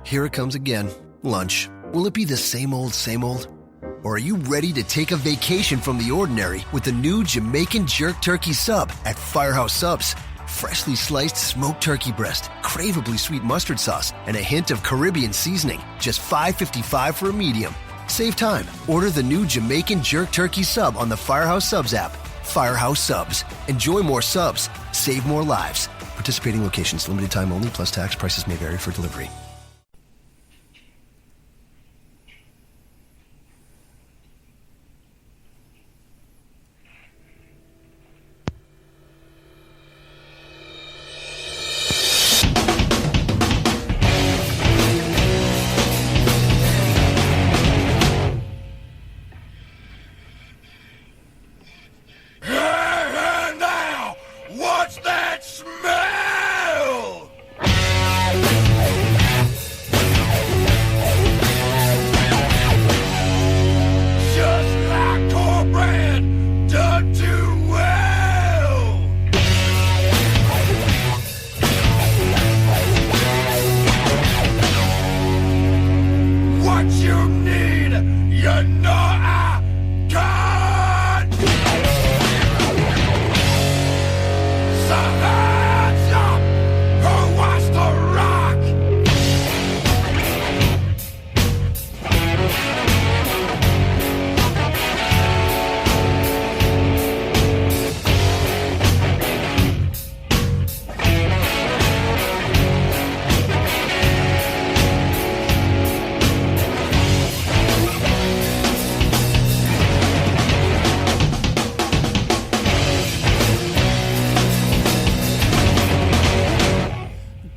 Here it comes again. Lunch. Will it be the same old, same old? Or are you ready to take a vacation from the ordinary with the new Jamaican Jerk Turkey Sub at Firehouse Subs? Freshly sliced smoked turkey breast, craveably sweet mustard sauce, and a hint of Caribbean seasoning. Just $5.55 for a medium. Save time. Order the new Jamaican Jerk Turkey Sub on the Firehouse Subs app. Firehouse Subs. Enjoy more subs. Save more lives. Participating locations. Limited time only, plus tax. Prices may vary for delivery.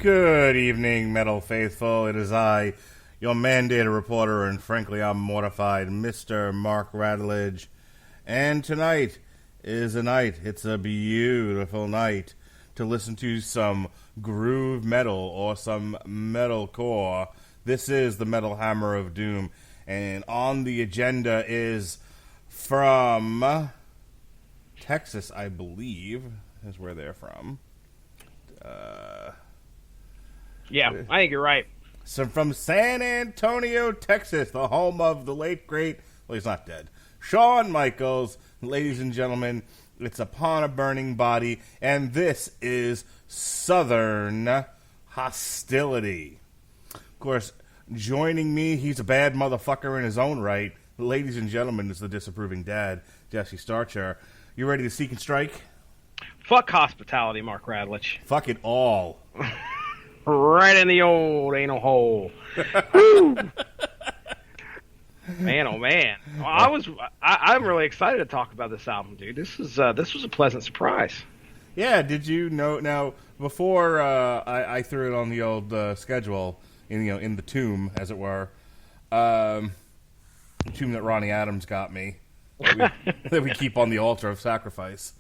Good evening, Metal Faithful. It is I, your mandated reporter, and frankly, I'm mortified, Mr. Mark Radulich. And tonight is a night, it's a beautiful night, to listen to some groove metal or some metalcore. This is the Metal Hammer of Doom, and on the agenda is from Texas, I believe, is where they're from. Yeah, I think you're right. So from San Antonio, Texas, the home of the late, great, well, he's not dead, Shawn Michaels. Ladies and gentlemen, it's Upon a Burning Body, and this is Southern Hostility. Of course, joining me, he's a bad motherfucker in his own right. Ladies and gentlemen, is the disapproving dad, Jesse Starcher. You ready to seek and strike? Fuck hospitality, Mark Radulich. Fuck it all. Right in the old anal hole. Woo! Man, oh man! Well, I'm really excited to talk about this album, dude. This was a pleasant surprise. Yeah, did you know? Now, before I threw it on the old schedule, in the tomb, as it were, the tomb that Ronnie Adams got me, that we keep on the altar of sacrifice.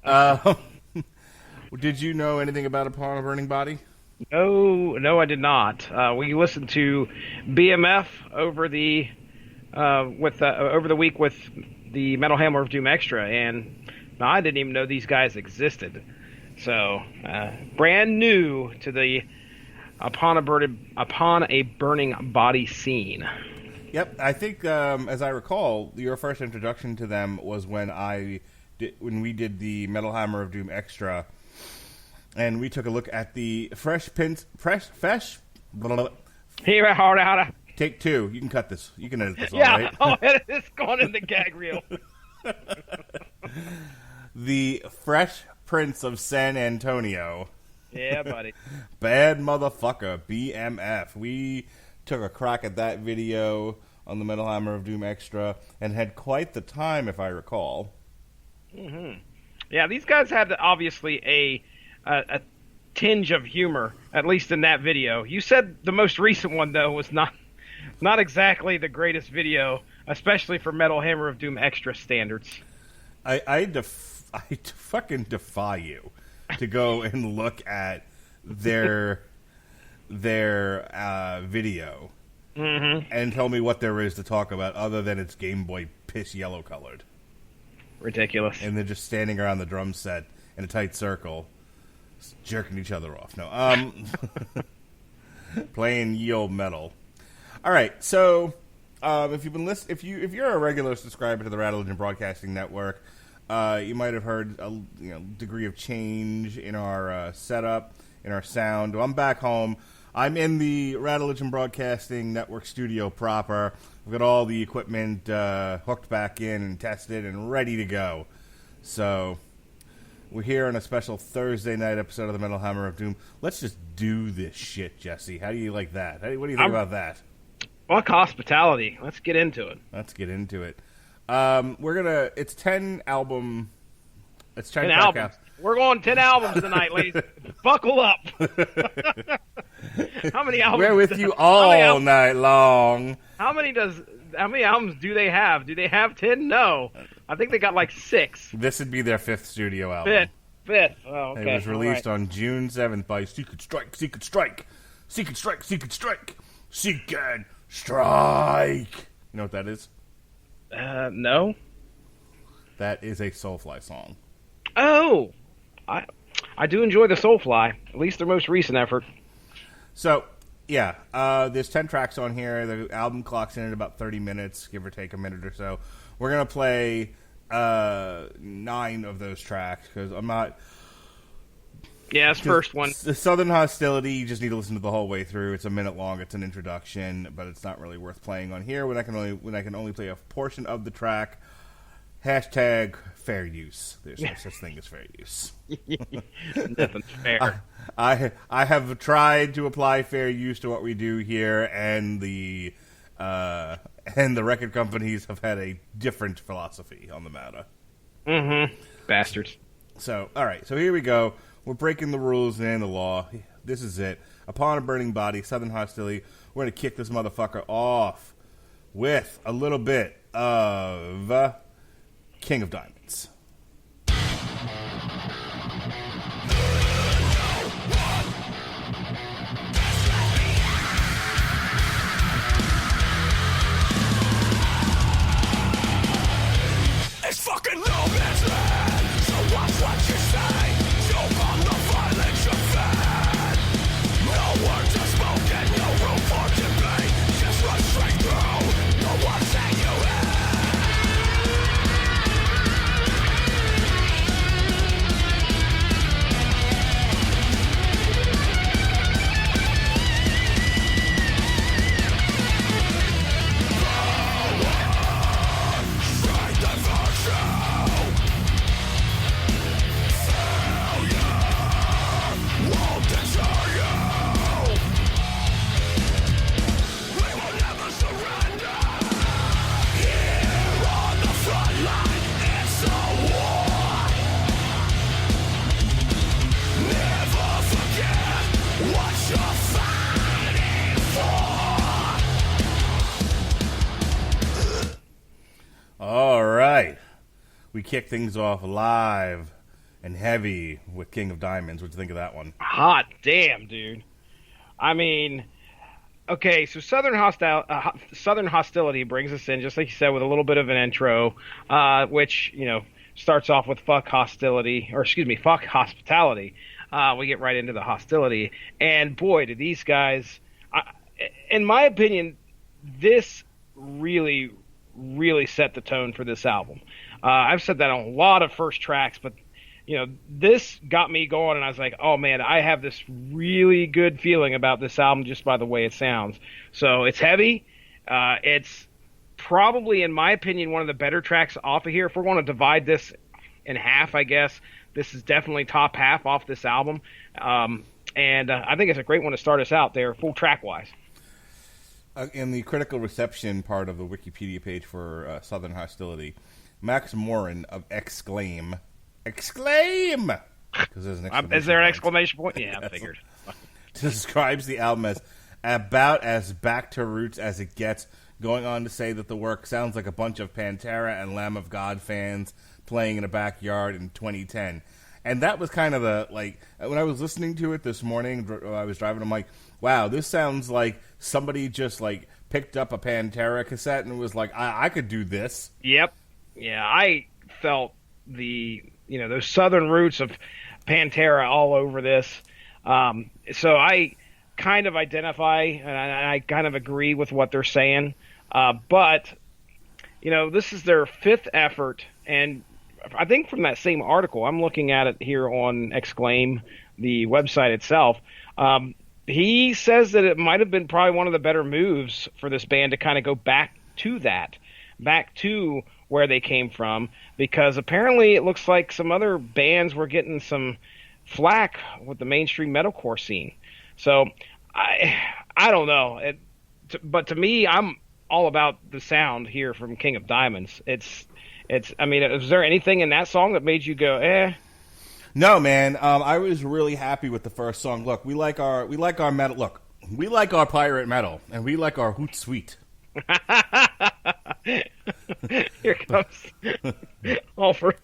Did you know anything about Upon a Burning Body? No, I did not. We listened to BMF over the week with the Metal Hammer of Doom Extra, and I didn't even know these guys existed. So, brand new to the Upon a Burning Body scene. Yep, I think as I recall, your first introduction to them was when we did the Metal Hammer of Doom Extra. And we took a look at the Take two. You can cut this. You can edit this all, yeah, right? I'll edit this going in the gag reel. The Fresh Prince of San Antonio. Yeah, buddy. Bad motherfucker, BMF. We took a crack at that video on the Metal Hammer of Doom Extra and had quite the time, if I recall. Mm-hmm. Yeah, these guys had obviously a tinge of humor, at least in that video. You said the most recent one, though, was not exactly the greatest video, especially for Metal Hammer of Doom Extra standards. I fucking defy you to go and look at their video and tell me what there is to talk about other than it's Game Boy piss yellow colored. Ridiculous. And they're just standing around the drum set in a tight circle, jerking each other off. No, Playing ye old metal. All right, so if you've been if you're a regular subscriber to the Radulich Broadcasting Network, you might have heard a degree of change in our setup, in our sound. Well, I'm back home. I'm in the Radulich Broadcasting Network studio proper. We've got all the equipment hooked back in and tested and ready to go. So we're here on a special Thursday night episode of the Metal Hammer of Doom. Let's just do this shit, Jesse. How do you like that? What do you think about that? Fuck hospitality. Let's get into it. It's 10 album. It's 10 albums. We're going 10 albums tonight, ladies. Buckle up. How many albums? We're with you all night long. How many albums do they have? Do they have 10? No. I think they got like 6. This would be their 5th studio album. Fifth. Oh, okay. It was released on June 7th by Seek and Strike. Seek and Strike. Seek and Strike. Seek and Strike. Seek and Strike. You know what that is? No. That is a Soulfly song. Oh. I do enjoy the Soulfly, at least their most recent effort. So, yeah, there's 10 tracks on here. The album clocks in at about 30 minutes, give or take a minute or so. We're going to play 9 of those tracks, because I'm not... Yeah, it's first one. The Southern Hostility, you just need to listen to the whole way through. It's a minute long. It's an introduction, but it's not really worth playing on here when I can only play a portion of the track. Hashtag fair use. There's no such thing as fair use. Nothing's fair. I have tried to apply fair use to what we do here, and the record companies have had a different philosophy on the matter. Mm-hmm. Bastards. So, all right. So here we go. We're breaking the rules and the law. This is it. Upon a Burning Body, Southern Hostility. We're going to kick this motherfucker off with a little bit of King of Diamonds. It's fucking no man's land, so watch what you say. Choke on the violence you fed. No words are spoken, no room for debate. Just run straight through, no one saying you in. All right. We kick things off live and heavy with King of Diamonds. What'd you think of that one? Hot damn, dude. I mean, okay, so Southern Hostility brings us in, just like you said, with a little bit of an intro, which, starts off with fuck hospitality. We get right into the hostility. And boy, do these guys, in my opinion, this really, really set the tone for this album. I've said that on a lot of first tracks, but this got me going, and I was like, oh man, I have this really good feeling about this album just by the way it sounds. So it's heavy. It's probably, in my opinion, one of the better tracks off of here. If we're going to divide this in half, I guess, this is definitely top half off this album. And I think it's a great one to start us out there, full track-wise. In the critical reception part of the Wikipedia page for Southern Hostility, Max Morin of Exclaim! Because there's an exclamation is there an point. exclamation point? Yeah, I figured. Describes the album as about as back to roots as it gets, going on to say that the work sounds like a bunch of Pantera and Lamb of God fans playing in a backyard in 2010. And that was kind of when I was listening to it this morning, I was driving, I'm like, wow, this sounds like somebody just picked up a Pantera cassette and was like, I could do this. Yep. Yeah, I felt those southern roots of Pantera all over this. So I kind of identify, and I kind of agree with what they're saying. But, this is their fifth effort, and I think from that same article, I'm looking at it here on Exclaim, the website itself. He says that it might have been probably one of the better moves for this band to kind of go back to where they came from, because apparently it looks like some other bands were getting some flack with the mainstream metalcore scene. So I don't know. But to me, I'm all about the sound here from King of Diamonds. I mean, is there anything in that song that made you go, eh? No, man. I was really happy with the first song. Look, we like our metal. Look, we like our pirate metal, and we like our hoot sweet. Here comes Alfred.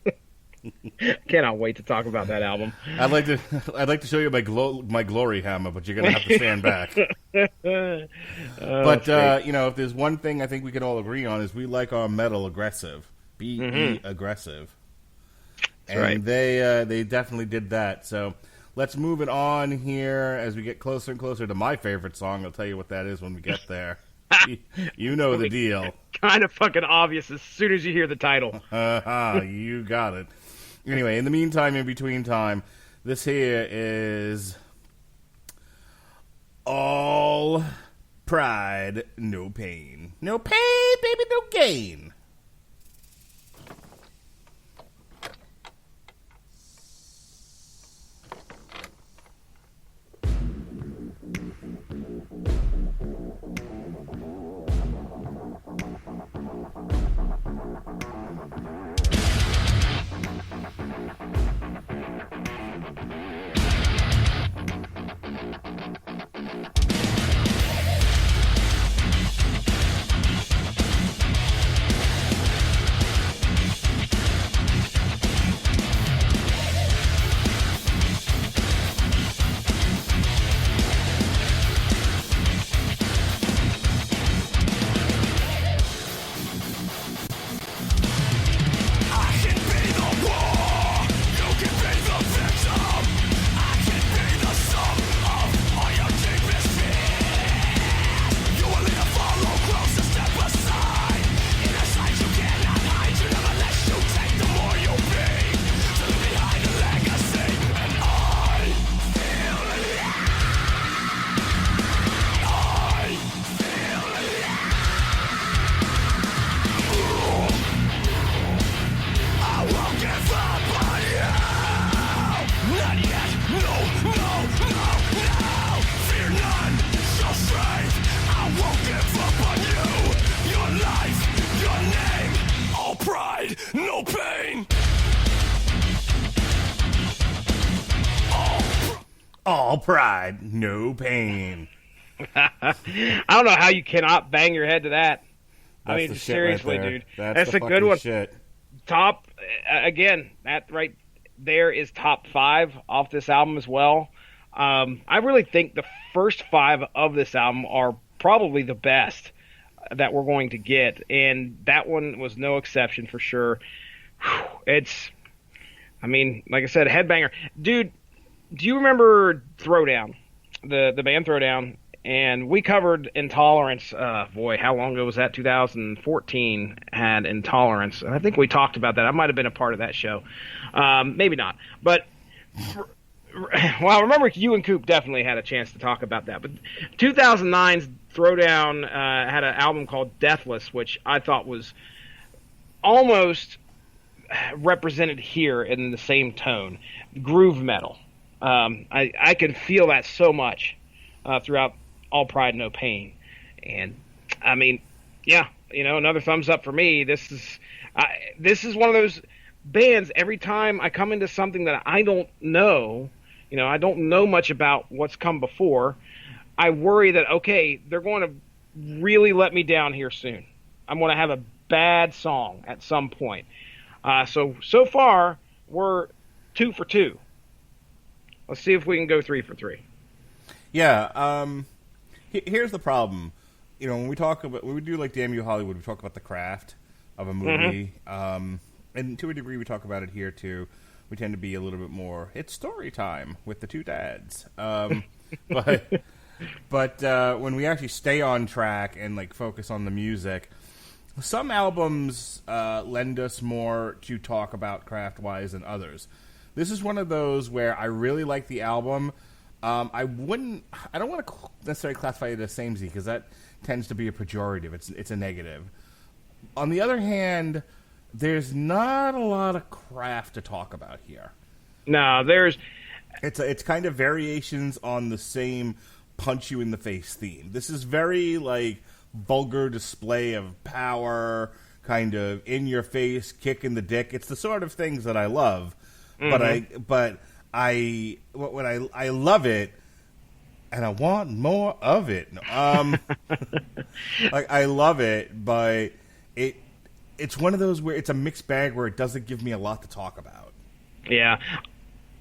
Cannot wait to talk about that album. I'd like to show you my glory hammer, but you're gonna have to stand back. But if there's one thing I think we can all agree on is we like our metal aggressive, aggressive, and right. They definitely did that. So let's move it on here as we get closer and closer to my favorite song. I'll tell you what that is when we get there. You know the deal. Kind of fucking obvious as soon as you hear the title. You got it. Anyway, in the meantime, in between time, this here is All Pride, No Pain. No pain, baby, no gain. No pain. All pride, no pain. I don't know how you cannot bang your head to that. That's I mean, the shit seriously, right there. dude. That's a good one. Shit. Top, again, that right there is top 5 off this album as well. I really think the first 5 of this album are probably the best that we're going to get, and that one was no exception for sure. It's, I mean, like I said, headbanger. Dude, do you remember Throwdown? The band Throwdown? And we covered Intolerance. Boy, how long ago was that? 2014 had Intolerance. And I think we talked about that. I might have been a part of that show. Maybe not. But, well, I remember you and Coop definitely had a chance to talk about that. But 2009's Throwdown had an album called Deathless, which I thought was almost represented here in the same tone. Groove metal. I can feel that so much throughout All Pride, No Pain. And, I mean, yeah, another thumbs up for me. This is one of those bands, every time I come into something that I don't know, I don't know much about what's come before, I worry that, okay, they're going to really let me down here soon. I'm going to have a bad song at some point. So far, we're 2 for 2. Let's see if we can go 3 for 3. Yeah. Here's the problem. When we do like Damn You Hollywood, we talk about the craft of a movie. Mm-hmm. And to a degree, we talk about it here too. We tend to be a little bit more. It's story time with the two dads. But But when we actually stay on track and like focus on the music, some albums lend us more to talk about craft-wise than others. This is one of those where I really like the album. I don't want to necessarily classify it as samey because that tends to be a pejorative. It's a negative. On the other hand, there's not a lot of craft to talk about here. No, it's kind of variations on the same punch you in the face theme. This is very like vulgar display of power, kind of in your face, kick in the dick. It's the sort of things that I love, but I love it, and I want more of it. Like I love it, but it's one of those where it's a mixed bag where it doesn't give me a lot to talk about. Yeah,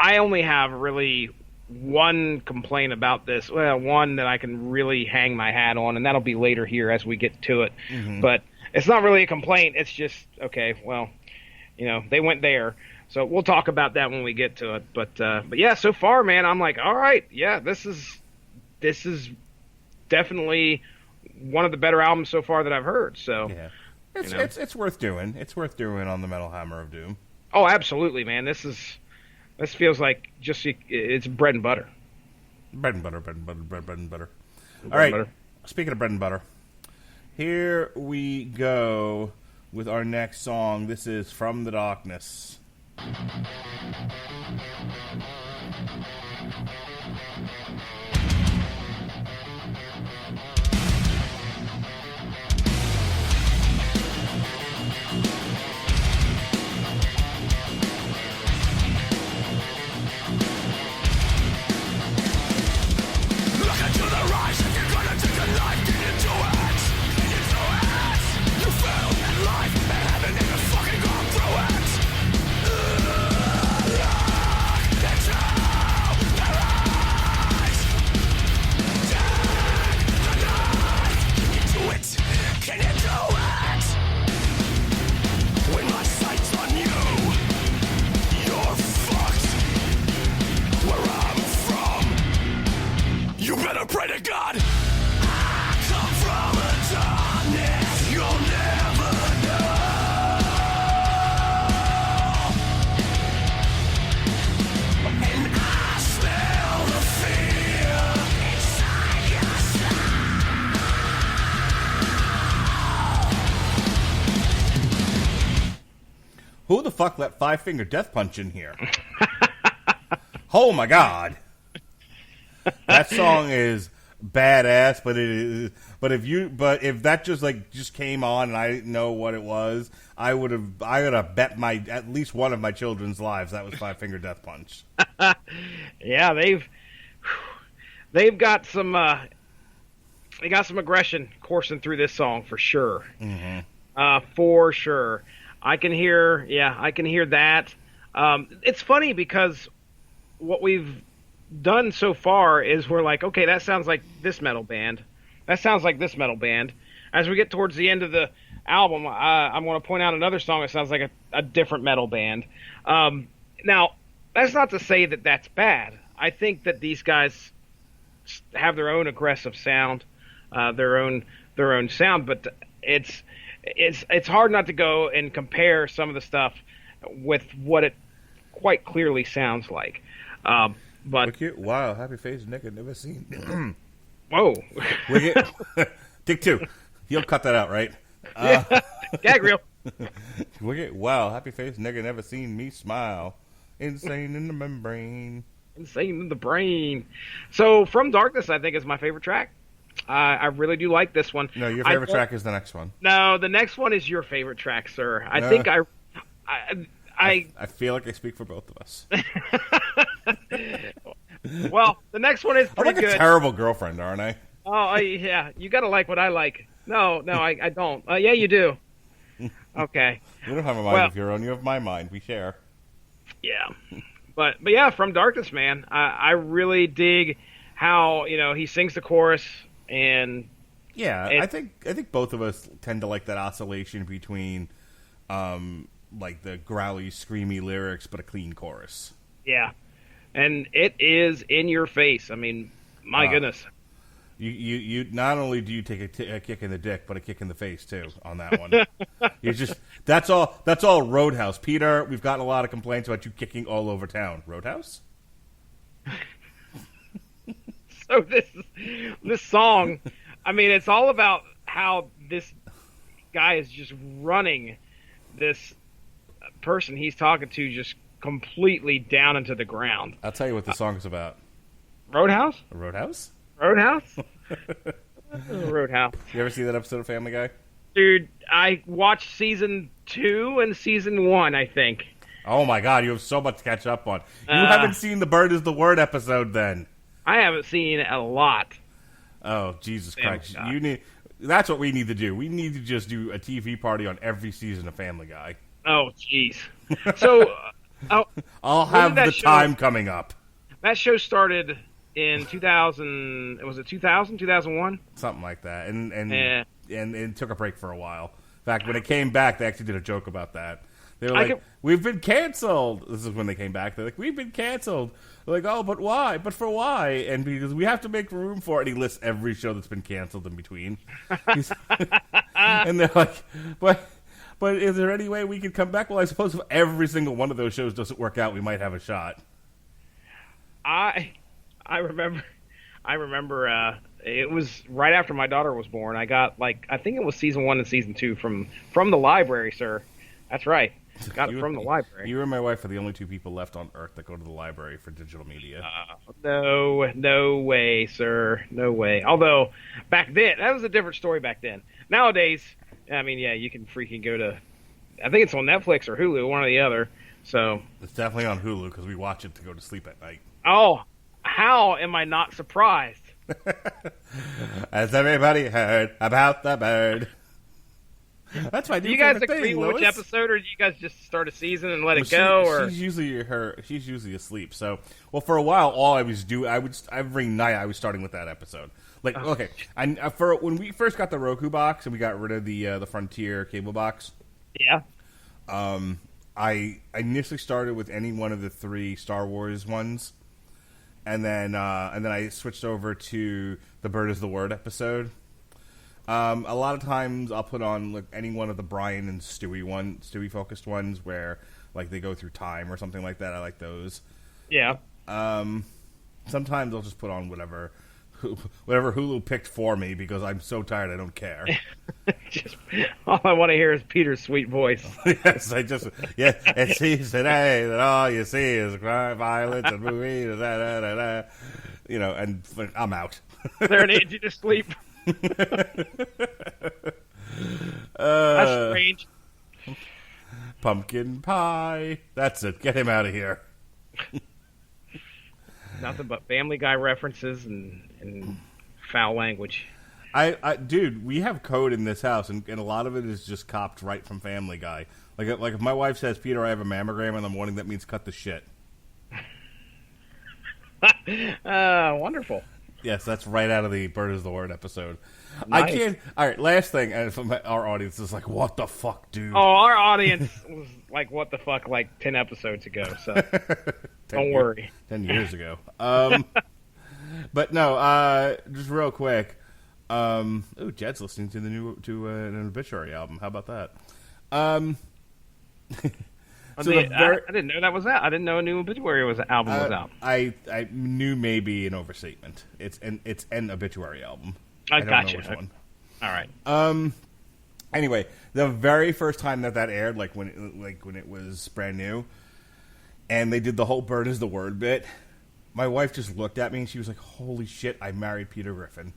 I only have really one complaint about this. Well, one that I can really hang my hat on, and that'll be later here as we get to it. But it's not really a complaint. It's just, okay, well, they went there. So we'll talk about that when we get to it. But yeah, so far, man, I'm like, all right, yeah, this is definitely one of the better albums so far that I've heard. So yeah, it's worth doing. It's worth doing on the Metal Hammer of Doom. Oh, absolutely, man. This feels like just it's bread and butter. Bread and butter. All right. Speaking of bread and butter, here we go with our next song. This is From the Darkness. Pray to God, I come from the darkness, you'll never know. And I smell the fear inside your soul. Who the fuck let Five Finger Death Punch in here? Oh my god. That song is badass, but if that just came on and I didn't know what it was, I would have bet at least one of my children's lives that was Five Finger Death Punch. Yeah, they've got some aggression coursing through this song for sure. For sure. I can hear that. It's funny because what we've done so far is we're like, okay, that sounds like this metal band. That sounds like this metal band. As we get towards the end of the album, I'm going to point out another song that sounds like a different metal band. Now, that's not to say that that's bad. I think that these guys have their own aggressive sound, their own sound, but it's hard not to go and compare some of the stuff with what it quite clearly sounds like. But wow, happy face nigga never seen. Whoa. Take two. You'll cut that out, right? Gag reel. Wow, happy face nigga never seen me smile. Insane in the membrane. Insane in the brain. So, From Darkness, I think, is my favorite track. I really do like this one. No, your favorite track is the next one. No, the next one is your favorite track, sir. I think I feel like I speak for both of us. Well, the next one is pretty I'm like good. A terrible girlfriend, aren't I? Oh, yeah. You got to like what I like. No, I don't. Yeah, you do. Okay. You don't have a mind of your own. You have my mind. We share. Yeah. But yeah, From Darkness, man. I really dig how, he sings the chorus and... Yeah, I think both of us tend to like that oscillation between like the growly, screamy lyrics but a clean chorus. Yeah. And it is in your face. I mean, my goodness. You not only do you take a kick in the dick, but a kick in the face too on that one. That's all Roadhouse. Peter, we've gotten a lot of complaints about you kicking all over town. Roadhouse? So this song, I mean, it's all about how this guy is just running this person he's talking to just completely down into the ground. I'll tell you what the song is about. Roadhouse? Roadhouse? Roadhouse? Roadhouse. You ever see that episode of Family Guy? Dude, I watched season 2 and season 1, I think. Oh my God, you have so much to catch up on. You haven't seen the Bird is the Word episode then. I haven't seen a lot. Oh, Jesus Christ. God. That's what we need to do. We need to just do a TV party on every season of Family Guy. Oh, jeez. So, I'll have the time coming up. That show started in 2000. Was it 2000? 2001? Something like that. And it took a break for a while. In fact, when it came back, they actually did a joke about that. They were like, we've been canceled. This is when they came back. They're like, we've been canceled. They're like, oh, but why? But for why? And because we have to make room for it. And he lists every show that's been canceled in between. And they're like, but is there any way we could come back? Well, I suppose if every single one of those shows doesn't work out, we might have a shot. I remember it was right after my daughter was born. I got I think it was season 1 and season 2 from the library, sir. That's right. Got it from the library. You and my wife are the only two people left on Earth that go to the library for digital media. No way, sir. No way. Although, back then, that was a different story back then. Nowadays, I mean, yeah, you can freaking go to, I think it's on Netflix or Hulu, one or the other. So it's definitely on Hulu because we watch it to go to sleep at night. Oh, how am I not surprised? Has everybody heard about the bird? That's my new Do you guys favorite agree thing, with which Lois. episode, or do you guys just start a season and let it go? Or she's usually asleep. So, well, for a while, all I was doing, every night I was starting with that episode. Okay, for when we first got the Roku box and we got rid of the Frontier cable box. Yeah. I initially started with any one of the 3 Star Wars ones, and then I switched over to the Bird is the Word episode. A lot of times I'll put on any one of the Brian and Stewie focused ones where they go through time or something like that. I like those. Yeah. Sometimes I'll just put on whatever Hulu picked for me because I'm so tired I don't care. Just all I want to hear is Peter's sweet voice. Yes, it seems today that all you see is crime, violence, and movies, and I'm out. They're an need you to sleep. That's strange. Pumpkin pie. That's it. Get him out of here. Nothing but Family Guy references and foul language. Dude, we have code in this house, and a lot of it is just copped right from Family Guy. Like if my wife says, "Peter, I have a mammogram in the morning," that means cut the shit. Wonderful. Yes, that's right out of the Bird is the Word episode. Nice. I can't. All right, last thing, and from our audience is like, "What the fuck, dude?" Oh, our audience was like, "What the fuck?" 10 episodes ago. So don't worry. 10 years ago. But no, just real quick. Jed's listening to an Obituary album. How about that? I didn't know that was out. I didn't know a new Obituary album was out. I knew maybe an overstatement. It's an Obituary album. I don't gotcha. know which one. All right. Anyway, the very first time that aired, when it was brand new, and they did the whole "Bird is the Word" bit, my wife just looked at me and she was like, "Holy shit! I married Peter Griffin."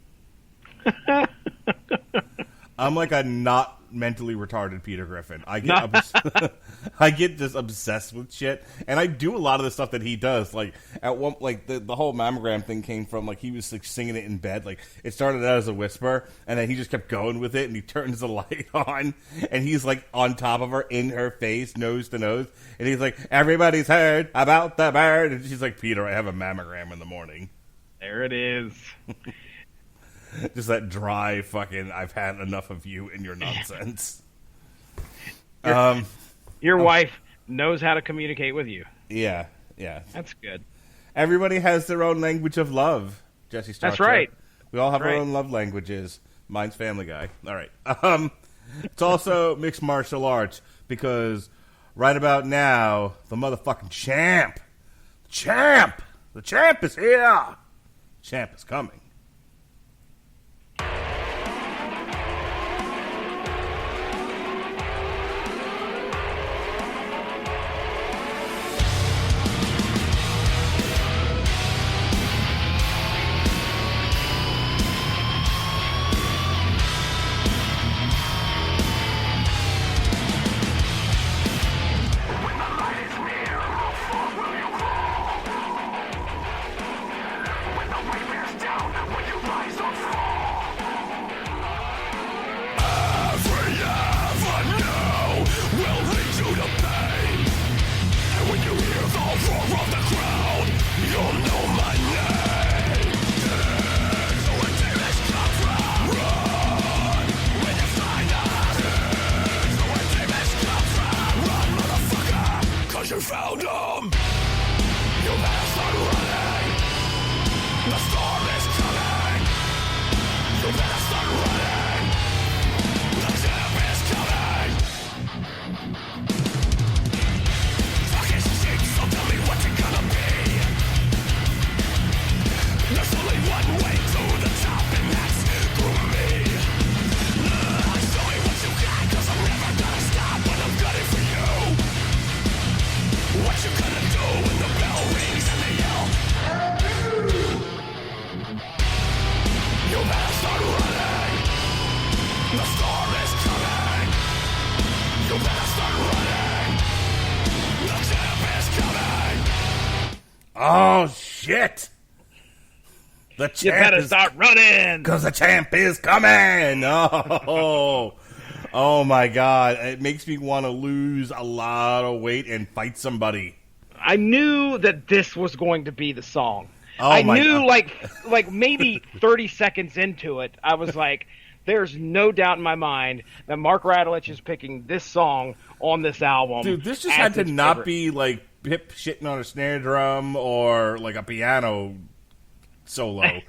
I'm like a not mentally retarded Peter Griffin. I get just obsessed with shit, and I do a lot of the stuff that he does. Like at one, the whole mammogram thing came from he was singing it in bed. It started out as a whisper, and then he just kept going with it. And he turns the light on, and he's on top of her, in her face, nose to nose, and he's like, "Everybody's heard about the bird," and she's like, "Peter, I have a mammogram in the morning." There it is. Just that dry fucking, I've had enough of you and your nonsense. Your wife knows how to communicate with you. Yeah. That's good. Everybody has their own language of love, Jesse Starcher. That's right. We all have our Right. own love languages. Mine's Family Guy. All right. It's also mixed martial arts because right about now, the motherfucking the champ is here. Champ is coming. You found him. You better start running. The storm is coming. You better start running. The champ is coming. Fucking shit, so tell me what you're gonna be. There's only one way to the top, and that's through me. Show me what you got, 'cause I'm never gonna stop when I'm gunning for you. What you gonna do when the bell rings and they yell? You better start running. The storm is coming. You better start running. The champ is coming. Oh, shit. The champ You better is start running. because the champ is coming. Oh my God. It makes me want to lose a lot of weight and fight somebody. I knew that this was going to be the song. Oh, I my knew, God. like maybe 30 seconds into it, I was like, there's no doubt in my mind that Mark Radulich is picking this song on this album. Dude, this just as had to his not favorite. be like Pip shitting on a snare drum or like a piano solo.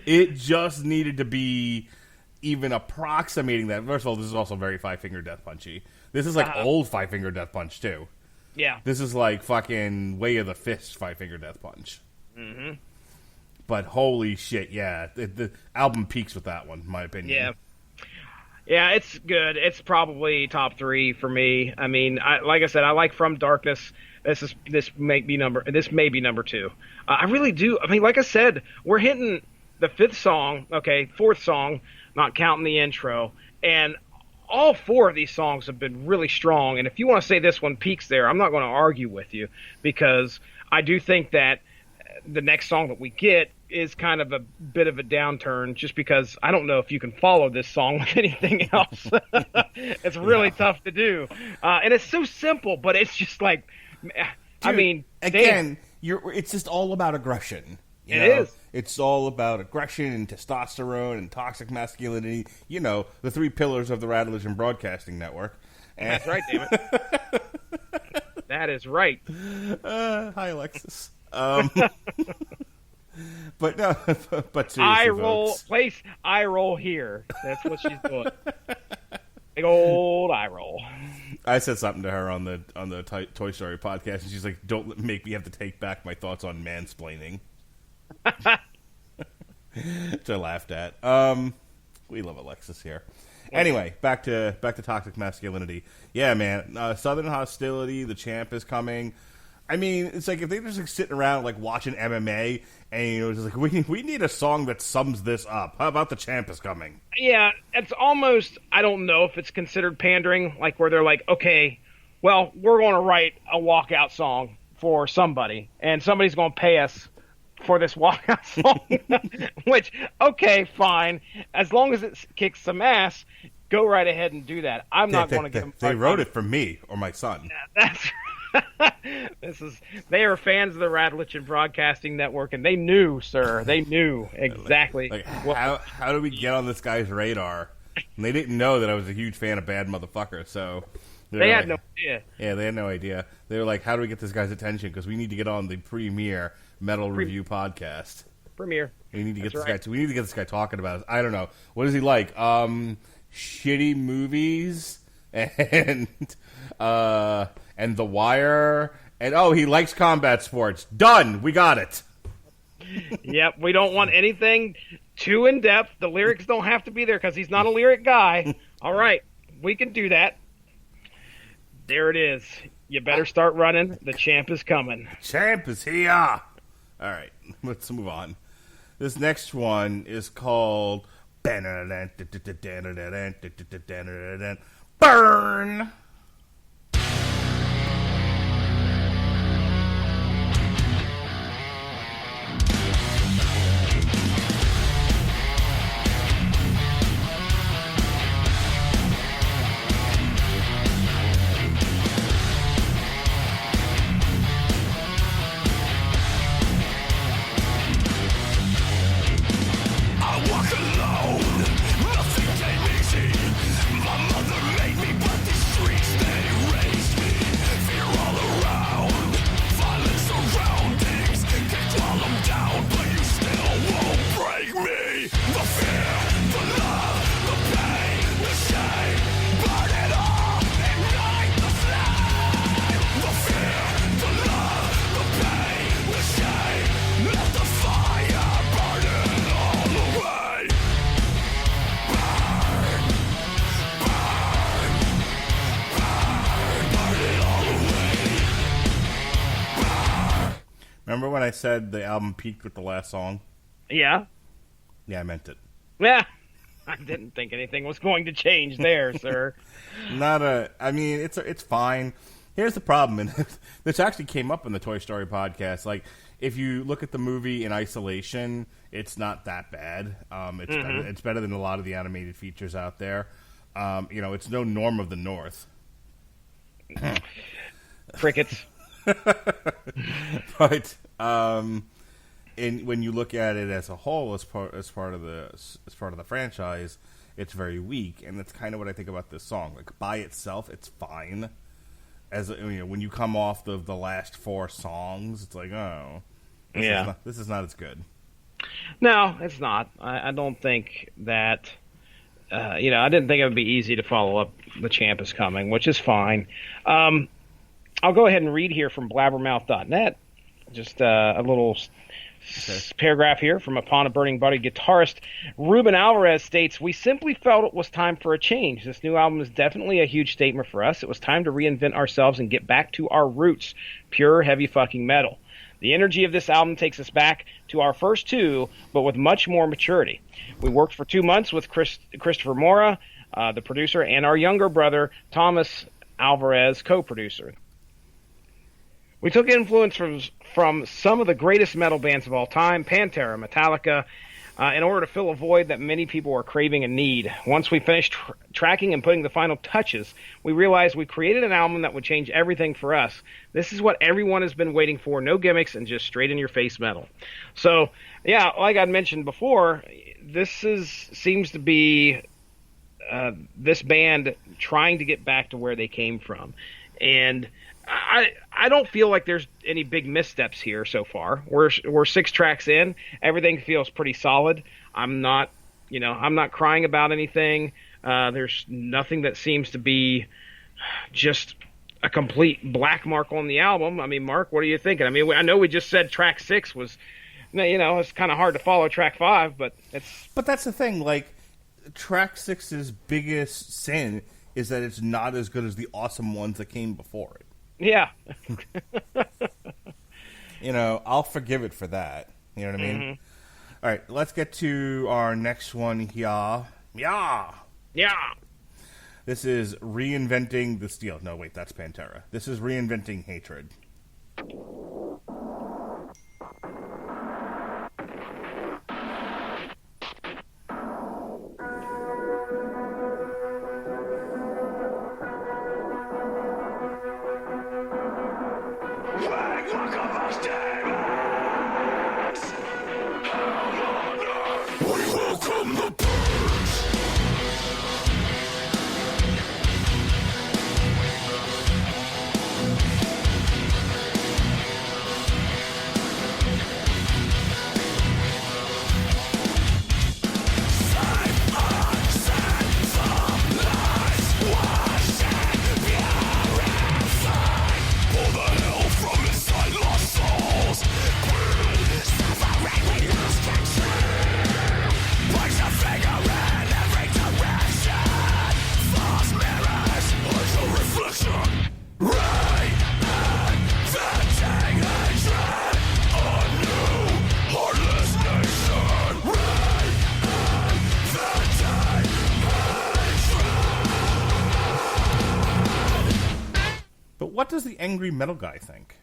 It just needed to be even approximating that. First of all, this is also very Five Finger Death Punchy. This is like old Five Finger Death Punch too. Yeah. This is like fucking Way of the Fist Five Finger Death Punch. Mm-hmm. But holy shit, yeah. The album peaks with that one, in my opinion. Yeah. Yeah, it's good. It's probably top 3 for me. I mean, like I said, I like From Darkness. This may be number 2. I really do. I mean, like I said, we're hitting the 4th song, not counting the intro, and all 4 of these songs have been really strong. And if you want to say this one peaks there, I'm not going to argue with you, because I do think that the next song that we get is kind of a bit of a downturn, just because I don't know if you can follow this song with anything else. It's really tough to do. And it's so simple, but it's just like, I Dude, mean, again, it's just all about aggression. You It know? is. It's all about aggression and testosterone and toxic masculinity. You know, the 3 pillars of the Radulich and Broadcasting Network. And, That's right, damn it. That is right. hi, Alexis. But no, but seriously, Eye roll, folks. place eye roll here. That's what she's doing. Big old eye roll. I said something to her on the Toy Story podcast, and she's like, "Don't make me have to take back my thoughts on mansplaining." Which I laughed at. We love Alexis here. Anyway, back to toxic masculinity. Yeah, man. Southern Hostility. The champ is coming. I mean, it's like if they just like sitting around like watching MMA, and it's like we need a song that sums this up. How about the champ is coming? Yeah, it's almost, I don't know if it's considered pandering, like where they're like, okay, well, we're going to write a walkout song for somebody, and somebody's going to pay us for this walkout song. Which, okay, fine. As long as it kicks some ass, go right ahead and do that. I'm not going to give them a They hard wrote time. it for me or my son. That's they are fans of the Radulich and Broadcasting Network, and they knew, sir. They knew exactly. Like, how do we get on this guy's radar? And they didn't know that I was a huge fan of Bad Motherfucker, so they had no idea. Yeah, they had no idea. They were like, "How do we get this guy's attention? Because we need to get on the premier metal review podcast." Premiere. We need to get That's this right. guy. We need to get this guy talking about it. I don't know. What is he like? Shitty movies and The Wire, and he likes combat sports. Done. We got it. Yep, we don't want anything too in depth. The lyrics don't have to be there because he's not a lyric guy. All right, we can do that. There it is. You better start running. The champ is coming. Champ is here. All right, let's move on. This next one is called Burn. Remember when I said the album peaked with the last song? Yeah? Yeah, I meant it. Yeah. I didn't think anything was going to change there, sir. I mean, it's fine. Here's the problem, and this actually came up in the Toy Story podcast. Like, if you look at the movie in isolation, it's not that bad. It's better than a lot of the animated features out there. It's no Norm of the North. Crickets. But and when you look at it as a whole, as part of the franchise, it's very weak, and that's kind of what I think about this song. Like, by itself, it's fine. As when you come off the last 4 songs, it's like, this is not as good. No, it's not. I don't think that. I didn't think it would be easy to follow up The Champ is Coming, which is fine. I'll go ahead and read here from blabbermouth.net. Just a little paragraph here from Upon a Burning Body guitarist Ruben Alvarez states, "We simply felt it was time for a change. This new album is definitely a huge statement for us. It was time to reinvent ourselves and get back to our roots, pure heavy fucking metal. The energy of this album takes us back to our first 2, but with much more maturity. We worked for 2 months with Christopher Mora, the producer, and our younger brother, Thomas Alvarez, co-producer. We took influence from some of the greatest metal bands of all time, Pantera, Metallica, in order to fill a void that many people are craving and need. Once we finished tracking and putting the final touches, we realized we created an album that would change everything for us. This is what everyone has been waiting for, no gimmicks and just straight-in-your-face metal." So, yeah, like I'd mentioned before, seems to be this band trying to get back to where they came from. And I don't feel like there's any big missteps here so far. We're 6 tracks in. Everything feels pretty solid. I'm not crying about anything. There's nothing that seems to be just a complete black mark on the album. I mean, Mark, what are you thinking? I mean, I know we just said track 6 was, it's kind of hard to follow track 5, but it's. But that's the thing. Like, track 6's biggest sin is that it's not as good as the awesome ones that came before it. Yeah. I'll forgive it for that. You know what I mean? Mm-hmm. All right, let's get to our next one here. Yeah. This is Reinventing the Steel. No, wait, that's Pantera. This is Reinventing Hatred. does the angry metal guy think?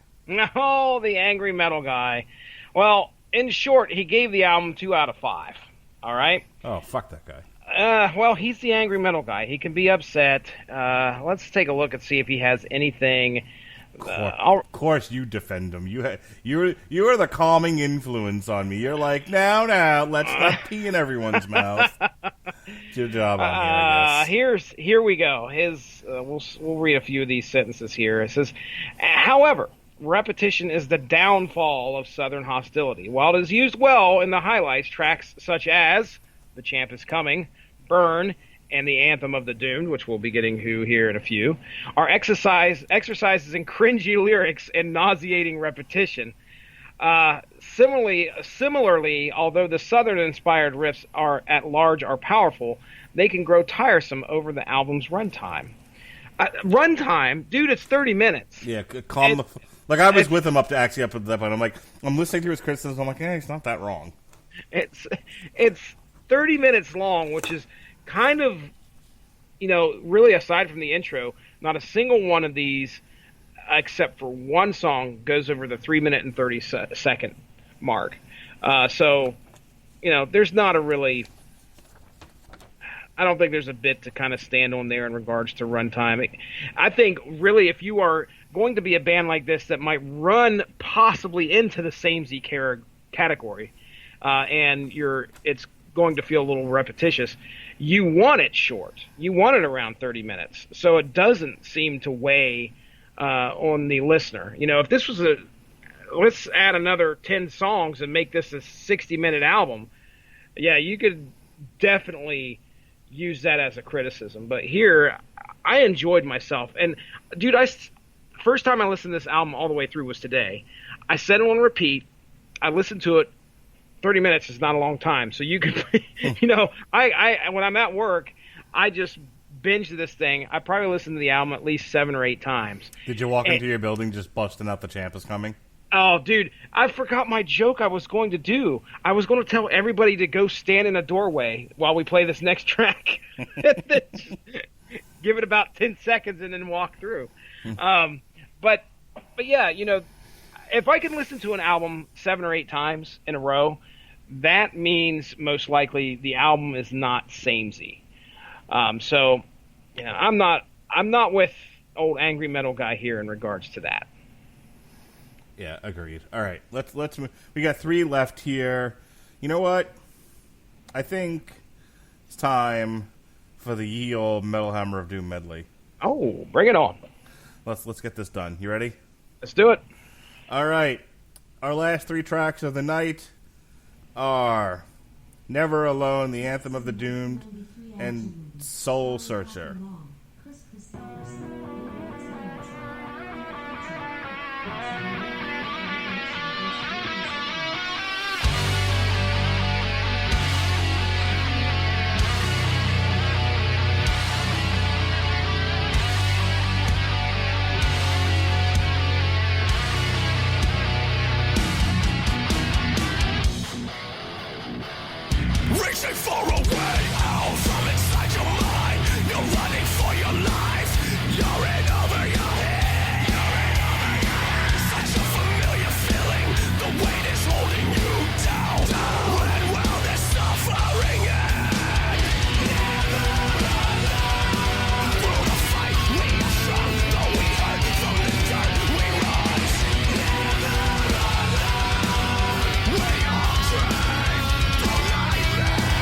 Oh, the angry metal guy. Well, in short, he gave the album 2 out of 5. All right? Oh, fuck that guy. Well, he's the angry metal guy. He can be upset. Let's take a look and see if he has anything. Of course, you defend him. You are the calming influence on me. You're like, now, let's not pee in everyone's mouth. Good job on here, I guess. Here we go. We'll read a few of these sentences here. It says, however, repetition is the downfall of Southern Hostility. While it is used well in the highlights, tracks such as The Champ is Coming, Burn, and the Anthem of the Doomed, which we'll be getting to here in a few, are exercises in cringy lyrics and nauseating repetition. Similarly, although the Southern-inspired riffs are at large are powerful, they can grow tiresome over the album's runtime. Runtime? Dude, it's 30 minutes. Yeah, calm like, I was with him up to that point. I'm listening to his criticism. I'm like, he's not that wrong. It's 30 minutes long, which is kind of, really aside from the intro, not a single one of these, except for one song, goes over the 3-minute and 30-second mark. So, there's not a really... I don't think there's a bit to kind of stand on there in regards to runtime. I think, really, if you are going to be a band like this that might run possibly into the samey category, and it's going to feel a little repetitious, you want it short. You want it around 30 minutes. So it doesn't seem to weigh on the listener. If this was let's add another 10 songs and make this a 60-minute album, yeah, you could definitely use that as a criticism. But here, I enjoyed myself. And, dude, first time I listened to this album all the way through was today. I set it on repeat. I listened to it. 30 minutes is not a long time. So you could, I when I'm at work, I just binge this thing. I probably listened to the album at least 7 or 8 times. Did you walk into your building just busting out The Champ is Coming? Oh, dude, I forgot my joke I was going to do. I was going to tell everybody to go stand in a doorway while we play this next track. Give it about 10 seconds and then walk through. But yeah, if I can listen to an album 7 or 8 times in a row, that means most likely the album is not samey. So, I'm not with old angry metal guy here in regards to that. Yeah, agreed. All right, let's move. We got 3 left here. You know what? I think it's time for the ye old Metal Hammer of Doom medley. Oh, bring it on. Let's get this done. You ready? Let's do it. All right. Our last 3 tracks of the night are Never Alone, the Anthem of the Doomed, and Soul Searcher. Reaching for a way out from inside your mind. You're running for your life. You're in over your head. Such a familiar feeling. The weight is holding you down. When will this suffering end? Never alone. Through the fight we are strong. Though we hurt from the dirt we rise. Never alone. We are trained through nightmares.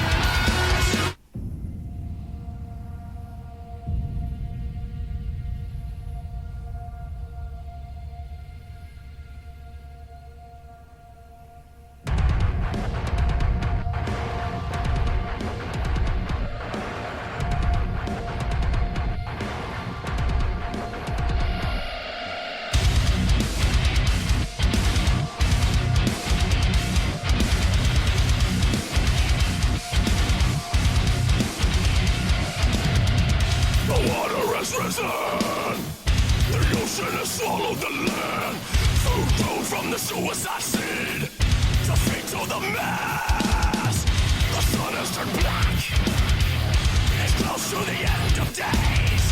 The water has risen. The ocean has swallowed the land. Food grown from the suicide seed. Defeat to the mass. The sun has turned black. It's close to the end of days.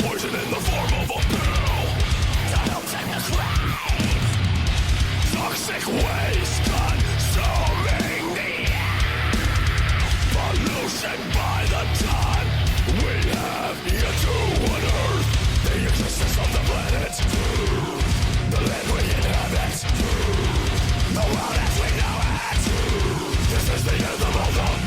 Poison in the form of a pill. toxic waste consuming the air. Pollution by the ton. We have yet to unearth the existence of the planet, the land we inhabit, the world as we know it. This is the end of all time.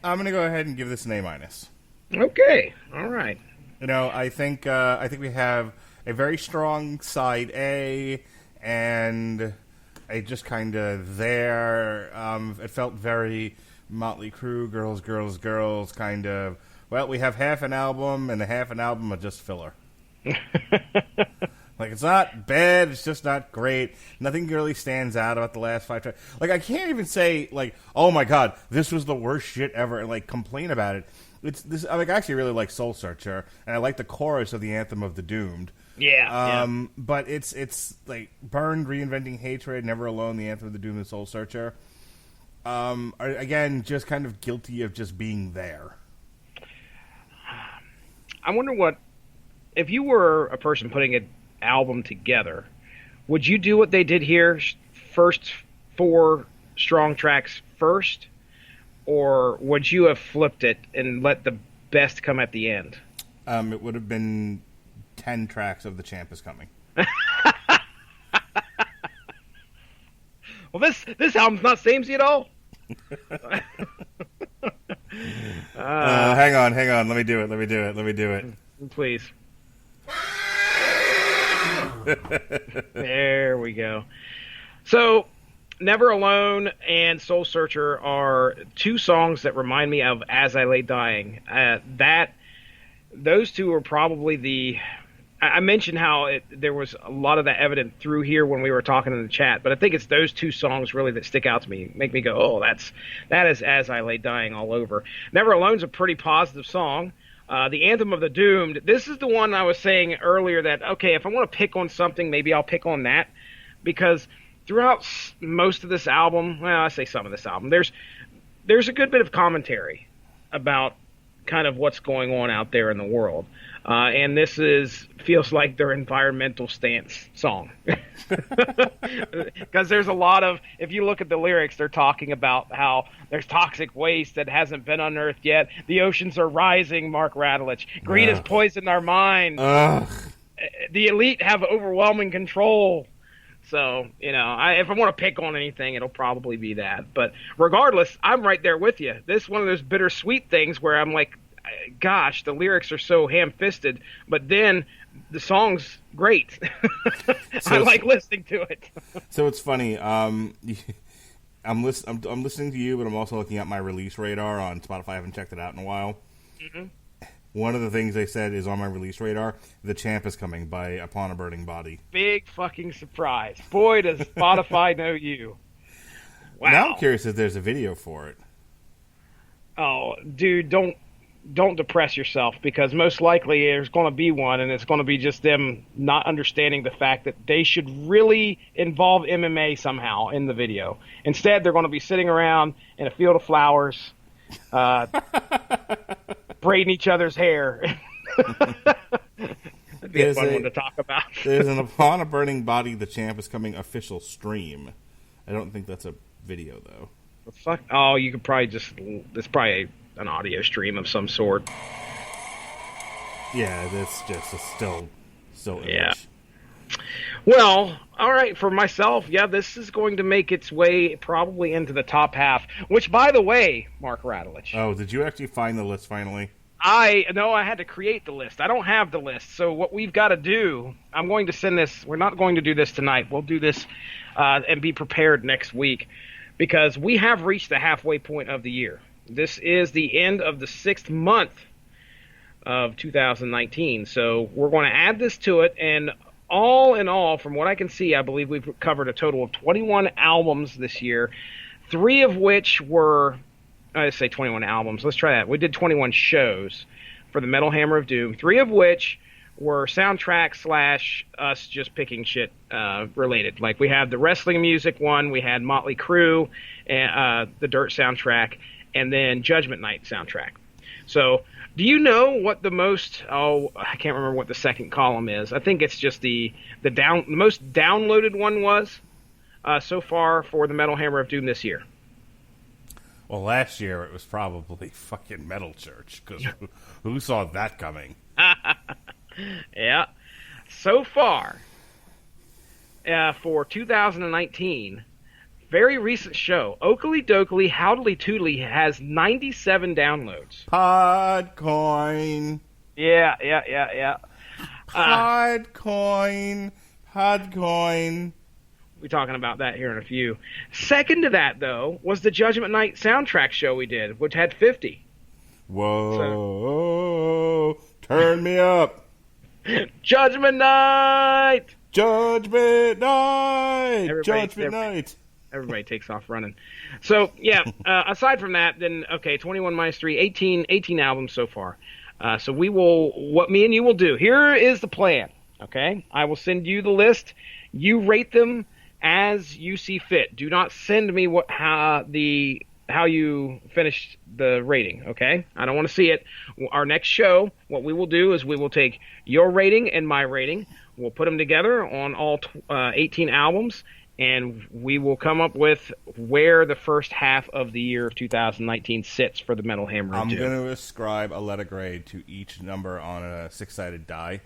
I'm going to go ahead and give this an A-. Okay. All right. You know, I think we have a very strong side A, and a just kind of there. It felt very Motley Crue, girls, girls, girls, kind of. Well, we have half an album, and the half an album are just filler. Like, it's not bad, it's just not great. Nothing really stands out about the last 5 tracks. Like, I can't even say, like, oh my god, this was the worst shit ever, and, like, complain about it. I actually really like Soul Searcher, and I like the chorus of the Anthem of the Doomed. Yeah. But it's like, Burned, Reinventing Hatred, Never Alone, the Anthem of the Doomed, and Soul Searcher. Are, again, just kind of guilty of just being there. I wonder what, if you were a person putting an album together, would you do what they did here, first 4 strong tracks first, or would you have flipped it and let the best come at the end? It would have been 10 tracks of The Champ Is Coming. Well, this album's not samey at all. Hang on. Let me do it. Please. There we go. So, Never Alone and Soul Searcher are 2 songs that remind me of As I Lay Dying. Those 2 are probably the... I mentioned how there was a lot of that evident through here when we were talking in the chat, but I think it's those 2 songs really that stick out to me, make me go, oh, that is As I Lay Dying all over. Never Alone's a pretty positive song. The Anthem of the Doomed, this is the one I was saying earlier that, okay, if I want to pick on something, maybe I'll pick on that, because throughout most of this album, well, I say some of this album, there's a good bit of commentary about kind of what's going on out there in the world. And this feels like their environmental stance song. Because there's a lot of, if you look at the lyrics, they're talking about how there's toxic waste that hasn't been unearthed yet. The oceans are rising, Mark Radulich. Greed has poisoned our minds. The elite have overwhelming control. So, if I want to pick on anything, it'll probably be that. But regardless, I'm right there with you. This is one of those bittersweet things where I'm like, gosh, the lyrics are so ham-fisted, but then the song's great. I like listening to it. So it's funny. I'm listening to you, but I'm also looking at my release radar on Spotify. I haven't checked it out in a while. Mm-hmm. One of the things they said is on my release radar, The Champ Is Coming by Upon a Burning Body. Big fucking surprise. Boy, does Spotify know you. Wow. Now I'm curious if there's a video for it. Oh, dude, don't depress yourself, because most likely there's going to be one, and it's going to be just them not understanding the fact that they should really involve MMA somehow in the video. Instead, they're going to be sitting around in a field of flowers braiding each other's hair. That'd be a fun one to talk about. There's an Upon a Burning Body, the Champ is Coming official stream. I don't think that's a video, though. The fuck? Oh, you could probably just... It's probably an audio stream of some sort. Yeah, it's just still image. Yeah. Well, all right, for myself, yeah, this is going to make its way probably into the top half, which, by the way, Mark Radulich. Oh, did you actually find the list finally? I had to create the list. I don't have the list, so what we've got to do, I'm going to send this, we're not going to do this tonight, we'll do this and be prepared next week, because we have reached the halfway point of the year. This is the end of the 6th month of 2019, so we're going to add this to it, and all in all, from what I can see, I believe we've covered a total of 21 albums this year, 3 of which were, I say 21 albums, let's try that. We did 21 shows for the Metal Hammer of Doom, 3 of which were soundtrack / us just picking shit related. Like we had the wrestling music one, we had Motley Crue, and the Dirt soundtrack, and then Judgment Night soundtrack. So, do you know what the most? Oh, I can't remember what the second column is. I think it's just the most downloaded one was so far for the Metal Hammer of Doom this year. Well, last year it was probably fucking Metal Church, because who saw that coming? Yeah. So far, for 2019, very recent show, Oakley Dokley Howdly Toodly has 97 downloads. Podcoin. Yeah. Podcoin. We'll be talking about that here in a few. Second to that, though, was the Judgment Night soundtrack show we did, which had 50. Whoa. Turn me up. Judgment Night! Judgment Night! Judgment Night! Everybody takes off running. So, yeah, aside from that, then, okay, 21 minus 3, 18 albums so far. So what me and you will do, here is the plan, okay? I will send you the list. You rate them as you see fit. Do not send me how you finished the rating, okay? I don't want to see it. Our next show, what we will do is we will take your rating and my rating. We'll put them together on all 18 albums, and we will come up with where the first half of the year of 2019 sits for the Metal Hammer. I'm going to ascribe a letter grade to each number on a 6-sided die.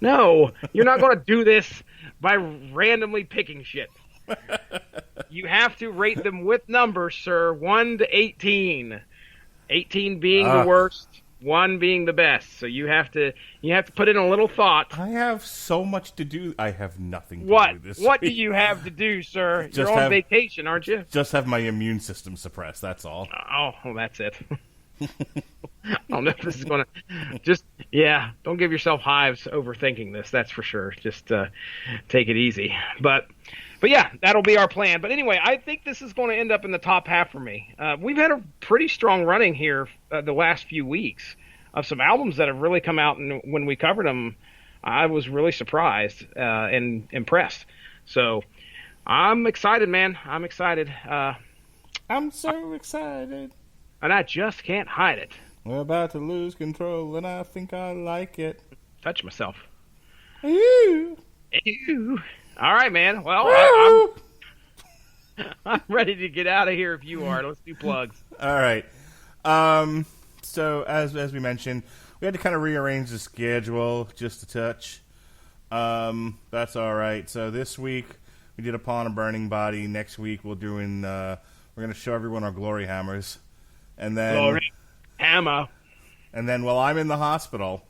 No, you're not going to do this by randomly picking shit. You have to rate them with numbers, sir. 1 to 18. 18 being the worst, 1 being the best. So you have to put in a little thought. I have so much to do. I have nothing to do this What week. do you have to do, sir? You're on vacation, aren't you? Just have my immune system suppressed, that's all. Oh, well, that's it. I don't know if this is going to don't give yourself hives overthinking this, that's for sure. Just take it easy. But yeah, that'll be our plan. But anyway, I think this is going to end up in the top half for me. We've had a pretty strong running here the last few weeks of some albums that have really come out, and when we covered them, I was really surprised and impressed. So I'm excited, man. I'm excited. I'm so excited. And I just can't hide it. We're about to lose control, and I think I like it. Touch myself. Ew. Ew. All right, man. Well, I'm ready to get out of here if you are. Let's do plugs. All right. So, as we mentioned, we had to kind of rearrange the schedule just a touch. That's all right. So this week, we did Upon a Burning Body. Next week, we're going to show everyone our glory hammers. And then, Glory hammer. And then while I'm in the hospital,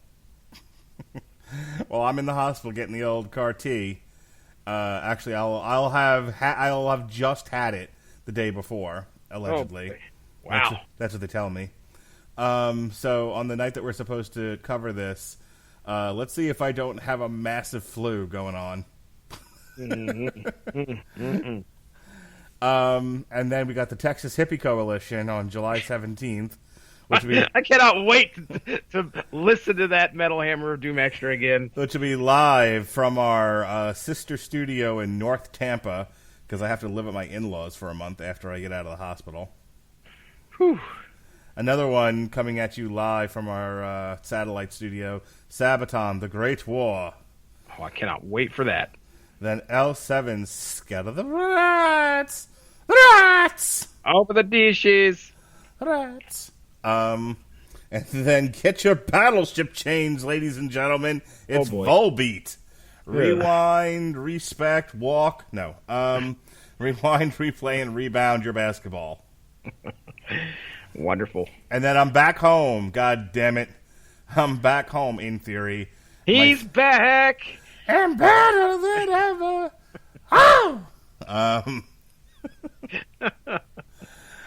getting the old CAR-T, actually I'll have just had it the day before, allegedly. Oh, wow. That's what they tell me. So on the night that we're supposed to cover this, let's see if I don't have a massive flu going on. And then we got the Texas Hippie Coalition on July 17th. I cannot wait to listen to that Metal Hammer of Doom Extra again. Which will be live from our sister studio in North Tampa, because I have to live with my in-laws for a month after I get out of the hospital. Whew. Another one coming at you live from our satellite studio, Sabaton, The Great War. Oh, I cannot wait for that. Then L7, Scatter the Rats! Rats! Over the dishes. Rats! And then get your battleship chains, ladies and gentlemen. It's Volbeat. Rewind, respect, walk. No. Rewind, replay, and rebound your basketball. Wonderful. And then I'm back home. God damn it. I'm back home, in theory. He's back. And better than ever. Oh!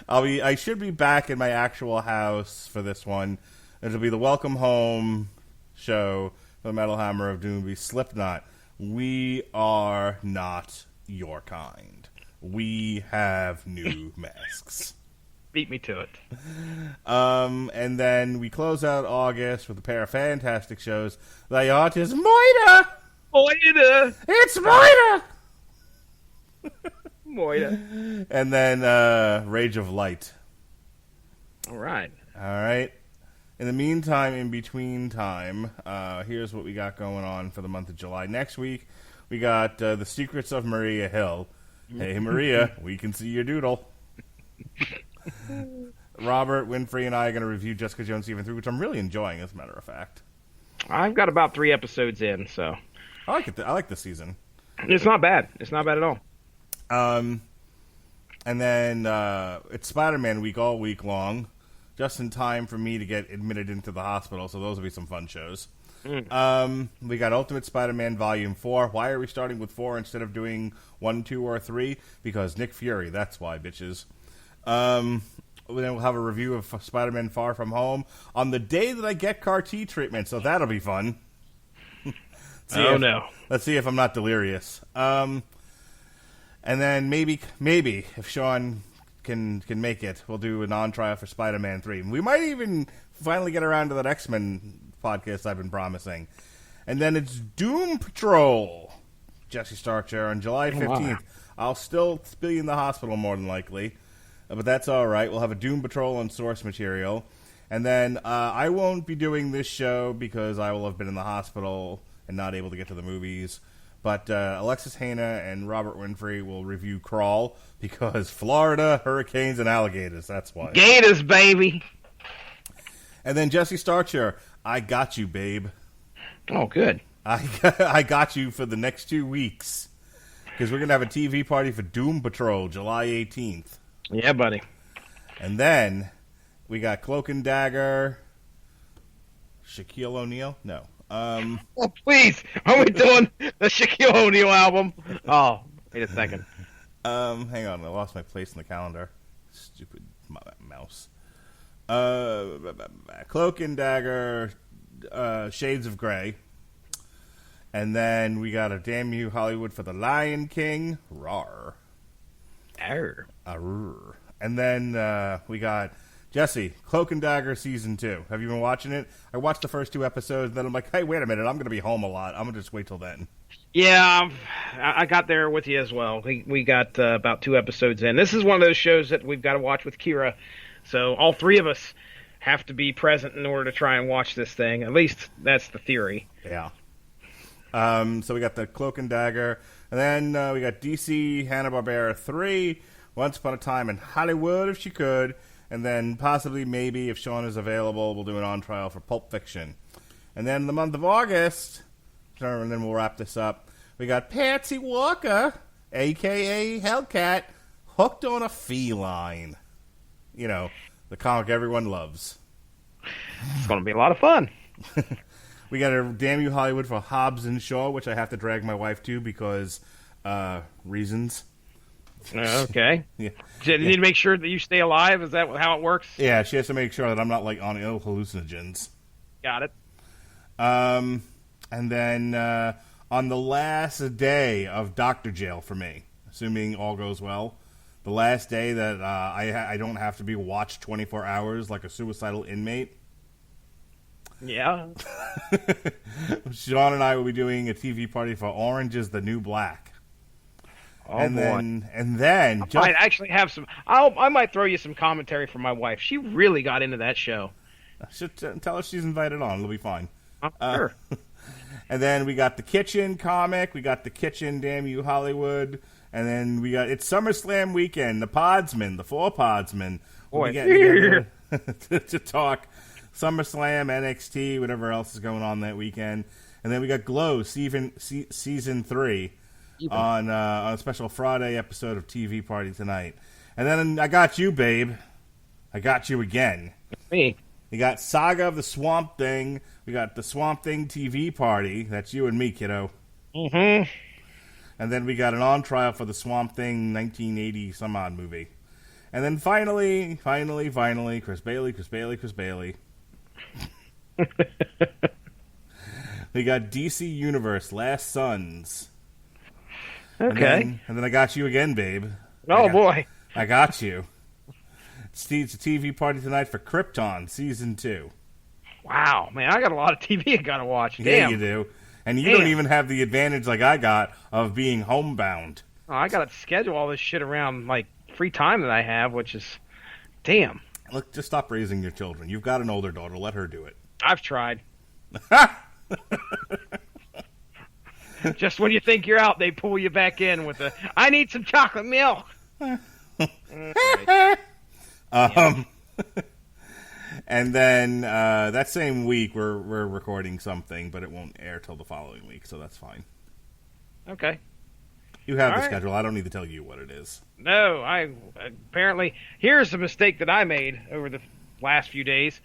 I should be back in my actual house for this one. It'll be the Welcome Home show. The Metal Hammer of Doom be Slipknot. We are not your kind. We have new masks. Beat me to it. And then we close out August with a pair of fantastic shows. The art is Moira! Moira! It's Moira! Moira. And then Rage of Light. All right. In the meantime, in between time, here's what we got going on for the month of July. Next week, we got The Secrets of Maria Hill. Hey, Maria, we can see your doodle. Robert Winfrey and I are going to review Jessica Jones Season 3, which I'm really enjoying, as a matter of fact. I've got about 3 episodes in, so. I like it. I like this season. It's not bad. It's not bad at all. And then it's Spider-Man week all week long, just in time for me to get admitted into the hospital, so those will be some fun shows. We got Ultimate Spider-Man Volume 4. Why are we starting with 4 instead of doing 1, 2, or 3? Because Nick Fury, that's why, bitches. Then we'll have a review of Spider-Man Far From Home on the day that I get CAR-T treatment, so that'll be fun. Let's see if I'm not delirious. And then maybe if Sean can make it, we'll do an on-trial for Spider-Man 3. We might even finally get around to that X-Men podcast I've been promising. And then it's Doom Patrol, Jesse Starcher, on July 15th. Wow. I'll still be in the hospital more than likely, but that's all right. We'll have a Doom Patrol on source material. And then I won't be doing this show because I will have been in the hospital and not able to get to the movies. But Alexis Hana and Robert Winfrey will review Crawl because Florida, hurricanes, and alligators. That's why. Gators, baby. And then Jesse Starcher, I got you, babe. Oh, good. I got you for the next 2 weeks because we're going to have a TV party for Doom Patrol July 18th. Yeah, buddy. And then we got Cloak and Dagger. Shaquille O'Neal? No. Oh, please. Are we doing the Shaquille O'Neal album? Oh, wait a second. Hang on. I lost my place in the calendar. Stupid mouse. Cloak and Dagger, Shades of Grey. And then we got a Damn You Hollywood for the Lion King. Rawr. Arr. Arr. And then we got Jesse, Cloak and Dagger Season 2. Have you been watching it? I watched the first 2 episodes, and then I'm like, hey, wait a minute, I'm going to be home a lot. I'm going to just wait till then. Yeah, I got there with you as well. We got about 2 episodes in. This is one of those shows that we've got to watch with Kira. So all 3 of us have to be present in order to try and watch this thing. At least that's the theory. Yeah. So we got the Cloak and Dagger. And then we got DC Hanna-Barbera 3, Once Upon a Time in Hollywood, if she could. And then possibly, maybe, if Sean is available, we'll do an on-trial for Pulp Fiction. And then the month of August, and then we'll wrap this up, we got Patsy Walker, a.k.a. Hellcat, hooked on a feline. You know, the comic everyone loves. It's going to be a lot of fun. We got a Damn You Hollywood for Hobbs and Shaw, which I have to drag my wife to because reasons. Okay. Yeah. You need to make sure that you stay alive? Is that how it works? Yeah, she has to make sure that I'm not like on ill hallucinogens. Got it. And then on the last day of Doctor Jail for me, assuming all goes well, the last day that I don't have to be watched 24 hours like a suicidal inmate. Yeah. Sean and I will be doing a TV party for Orange is the New Black. Oh, and boy. then I might actually have some. I might throw you some commentary from my wife. She really got into that show. should tell her she's invited on. It'll be fine. Sure. And then we got the Kitchen comic. We got the Kitchen, Damn You Hollywood. And then we got it's SummerSlam weekend. The Podsmen, the 4 Podsmen, will be getting together to talk SummerSlam, NXT, whatever else is going on that weekend. And then we got Glow season 3 on a special Friday episode of TV Party Tonight. And then I got you, babe. I got you again. Me. We got Saga of the Swamp Thing. We got the Swamp Thing TV Party. That's you and me, kiddo. Mm-hmm. And then we got an on trial for the Swamp Thing 1980 some odd movie. And then finally, Chris Bailey. We got DC Universe Last Sons. Okay. And then I got you again, babe. Boy. I got you. It's a TV Party Tonight for Krypton Season 2. Wow, man, I got a lot of TV I gotta watch. Damn. Yeah, you do. And you don't even have the advantage like I got of being homebound. Oh, I gotta schedule all this shit around, like, free time that I have, which is... Damn. Look, just stop raising your children. You've got an older daughter. Let her do it. I've tried. Just when you think you're out, they pull you back in with a, I need some chocolate milk. And then that same week, we're recording something, but it won't air till the following week, so that's fine. Okay. You have All the right. schedule. I don't need to tell you what it is. No, apparently, here's the mistake that I made over the last few days.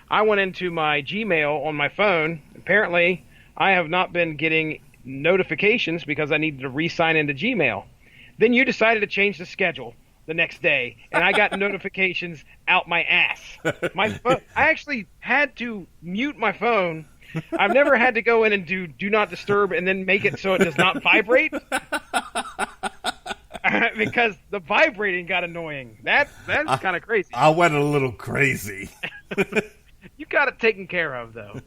I went into my Gmail on my phone. Apparently, I have not been getting notifications because I needed to re-sign into Gmail. Then you decided to change the schedule the next day, and I got notifications out my ass. My phone, I actually had to mute my phone. I've never had to go in and do not disturb and then make it so it does not vibrate. Because the vibrating got annoying. That's kind of crazy. I went a little crazy. You got it taken care of, though.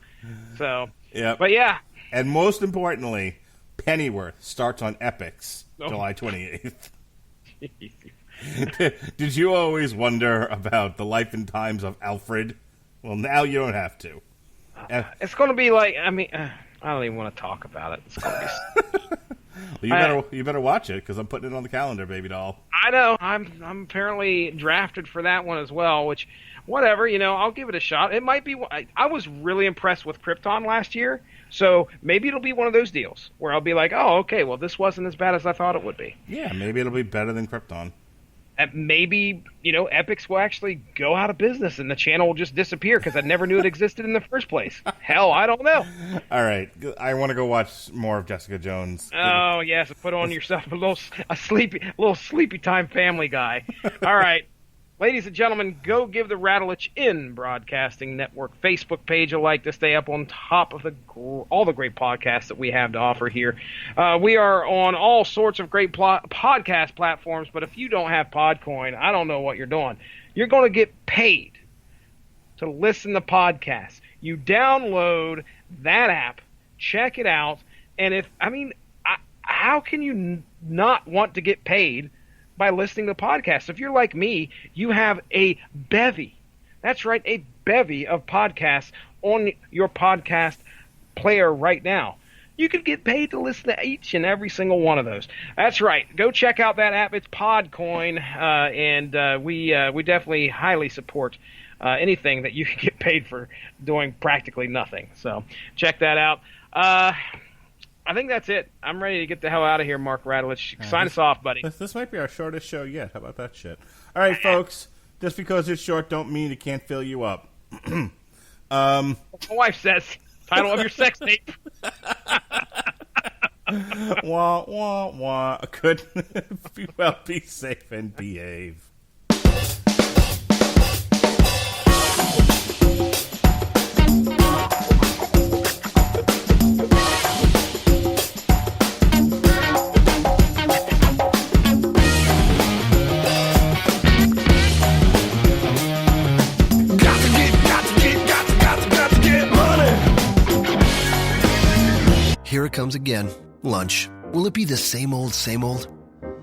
So, yeah. But yeah. And most importantly, Pennyworth starts on Epix July 28th. Did you always wonder about the life and times of Alfred? Well, now you don't have to. It's going to be like, I mean, I don't even want to talk about it. It's going to be... Well, you better watch it, because I'm putting it on the calendar, baby doll. I know. I'm apparently drafted for that one as well, which, whatever, I'll give it a shot. It might be... I was really impressed with Krypton last year, so maybe it'll be one of those deals where I'll be like, oh, okay, well, this wasn't as bad as I thought it would be. Yeah, maybe it'll be better than Krypton. And maybe, Epix will actually go out of business and the channel will just disappear because I never knew it existed in the first place. Hell, I don't know. All right, I want to go watch more of Jessica Jones. Oh, yes, put on yourself a little sleepy time Family Guy. All right. Ladies and gentlemen, go give the Radulich in Broadcasting Network Facebook page a like to stay up on top of all the great podcasts that we have to offer here. We are on all sorts of great podcast platforms, but if you don't have Podcoin, I don't know what you're doing. You're going to get paid to listen to podcasts. You download that app, check it out, and how can you not want to get paid by listening to podcasts? If you're like me, you have a bevy. That's right, a bevy of podcasts on your podcast player right now. You could get paid to listen to each and every single one of those. That's right. Go check out that app. It's Podcoin, and we definitely highly support anything that you can get paid for doing practically nothing. So check that out. I think that's it. I'm ready to get the hell out of here, Mark Radulich. Sign us off, buddy. This might be our shortest show yet. How about that shit? All right, folks. Just because it's short don't mean it can't fill you up. My wife says, title of your sex tape. Wah, wah, wah. Good. Be safe and behave. Here it comes again. Lunch. Will it be the same old, same old?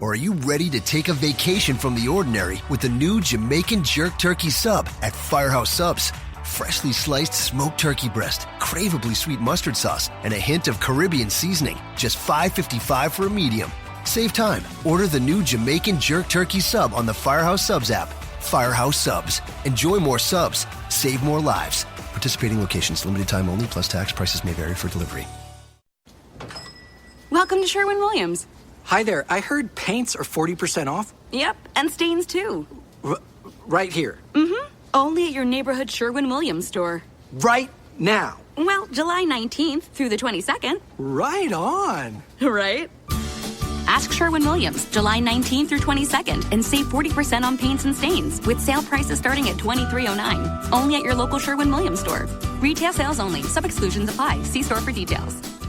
Or are you ready to take a vacation from the ordinary with the new Jamaican Jerk Turkey Sub at Firehouse Subs? Freshly sliced smoked turkey breast, craveably sweet mustard sauce, and a hint of Caribbean seasoning. Just $5.55 for a medium. Save time. Order the new Jamaican Jerk Turkey Sub on the Firehouse Subs app. Firehouse Subs. Enjoy more subs. Save more lives. Participating locations. Limited time only, plus tax. Prices may vary for delivery. Welcome to Sherwin-Williams. Hi there. I heard paints are 40% off. Yep, and stains too. Right here. Mm-hmm. Only at your neighborhood Sherwin-Williams store. Right now. Well, July 19th through the 22nd. Right on. Right? Ask Sherwin-Williams, July 19th through 22nd, and save 40% on paints and stains, with sale prices starting at $23.09. Only at your local Sherwin-Williams store. Retail sales only. Some exclusions apply. See store for details.